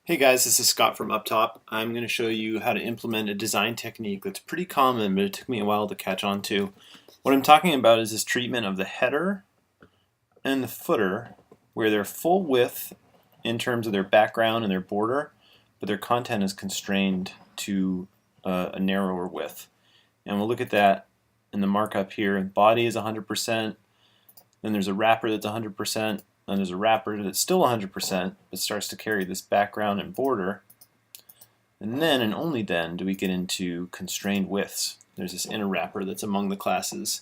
Hey guys, this is Scott from UpTop. I'm going to show you how to implement a design technique that's pretty common, but it took me a while to catch on to. What I'm talking about is this treatment of the header and the footer, where they're full width in terms of their background and their border, but their content is constrained to a narrower width. And we'll look at that in the markup here. Body is 100%, then there's a wrapper that's 100%, then there's a wrapper that's still 100%, but starts to carry this background and border. And then, and only then, do we get into constrained widths. There's this inner wrapper that's among the classes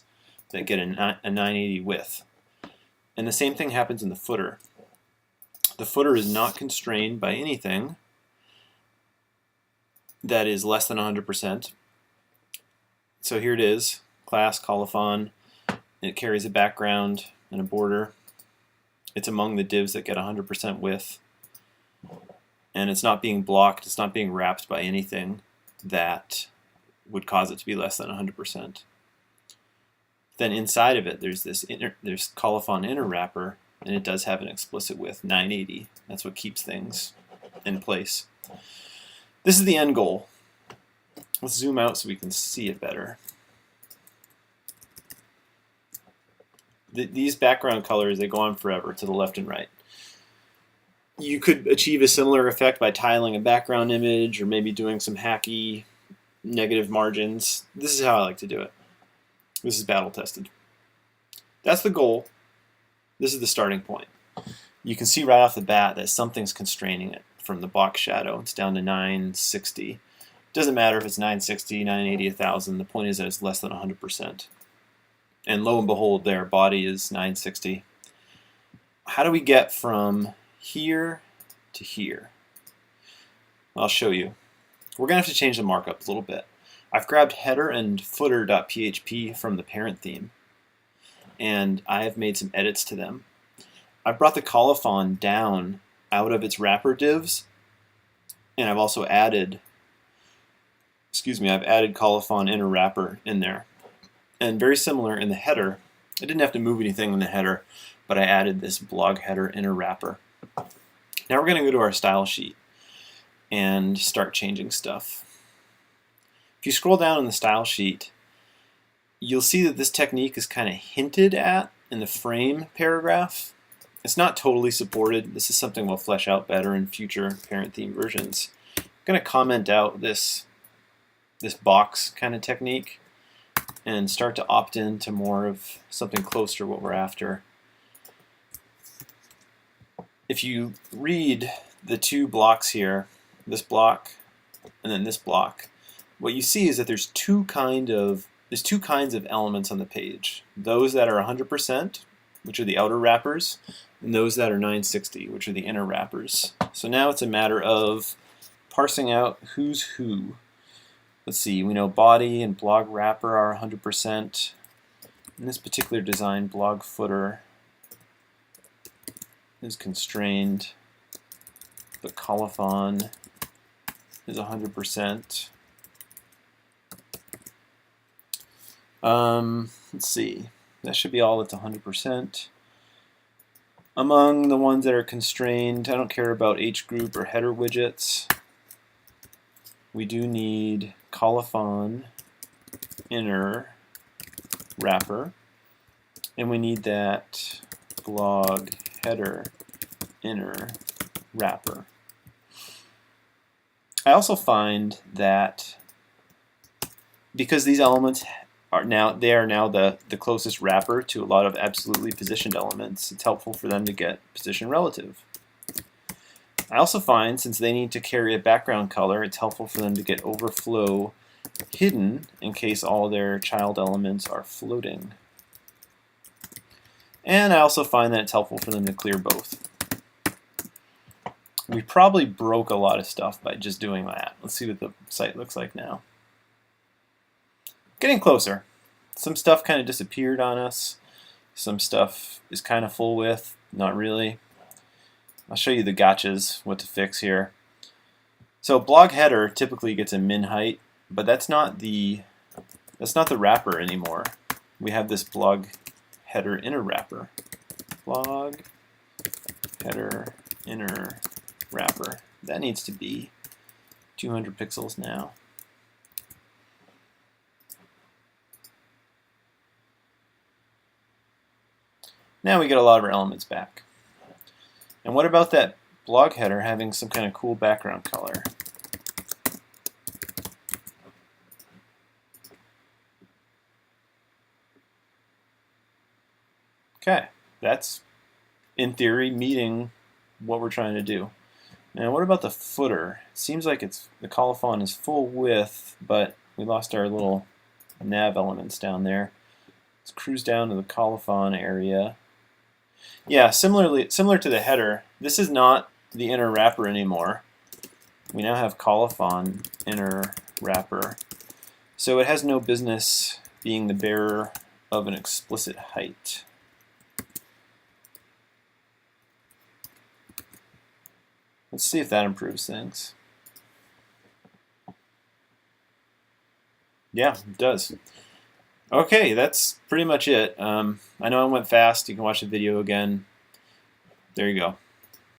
that get a 980 width. And the same thing happens in the footer. The footer is not constrained by anything that is less than 100%. So here it is, class, colophon. It carries a background and a border. It's among the divs that get 100% width, and it's not being blocked, it's not being wrapped by anything that would cause it to be less than 100%. Then inside of it, there's colophon inner wrapper, and it does have an explicit width, 980. That's what keeps things in place. This is the end goal. Let's zoom out so we can see it better. These background colors, they go on forever to the left and right. You could achieve a similar effect by tiling a background image or maybe doing some hacky negative margins. This is how I like to do it. This is battle tested. That's the goal. This is the starting point. You can see right off the bat that something's constraining it from the box shadow. It's down to 960. It doesn't matter if it's 960, 980, 1000. The point is that it's less than 100%. And lo and behold, their body is 960. How do we get from here to here? I'll show you. We're going to have to change the markup a little bit. I've grabbed header and footer.php from the parent theme, and I have made some edits to them. I've brought the colophon down out of its wrapper divs, and I've also added, I've added colophon inner wrapper in there. And very similar in the header, I didn't have to move anything in the header, but I added this blog header inner wrapper. Now we're going to go to our style sheet and start changing stuff. If you scroll down in the style sheet, you'll see that this technique is kind of hinted at in the frame paragraph. It's not totally supported. This is something we'll flesh out better in future parent theme versions. I'm going to comment out this box kind of technique and start to opt into more of something closer to what we're after. If you read the two blocks here, this block and then this block, what you see is that there's two kinds of elements on the page. Those that are 100%, which are the outer wrappers, and those that are 960, which are the inner wrappers. So now it's a matter of parsing out who's who. Let's see, we know body and blog wrapper are 100%. In this particular design, blog footer is constrained, but colophon is 100%. Let's see, that should be all that's 100%. Among the ones that are constrained, I don't care about H group or header widgets. We do need colophon inner wrapper, and we need that blog header inner wrapper. I also find that because these elements are now the closest wrapper to a lot of absolutely positioned elements, it's helpful for them to get position relative. I also find, since they need to carry a background color, it's helpful for them to get overflow hidden in case all their child elements are floating. And I also find that it's helpful for them to clear both. We probably broke a lot of stuff by just doing that. Let's see what the site looks like now. Getting closer. Some stuff kind of disappeared on us. Some stuff is kind of full width, not really. I'll show you the gotchas, what to fix here. So blog header typically gets a min height, but that's not the wrapper anymore. We have this blog header inner wrapper. Blog header inner wrapper. that needs to be 200 pixels now. Now we get a lot of our elements back. And what about that blog header having some kind of cool background color? Okay, that's in theory meeting what we're trying to do. Now what about the footer? It seems like the colophon is full width, but we lost our little nav elements down there. Let's cruise down to the colophon area. Yeah, similar to the header, this is not the inner wrapper anymore. We now have colophon inner wrapper. So it has no business being the bearer of an explicit height. Let's see if that improves things. Yeah, it does. Okay, that's pretty much it. I know I went fast. You can watch the video again. There you go.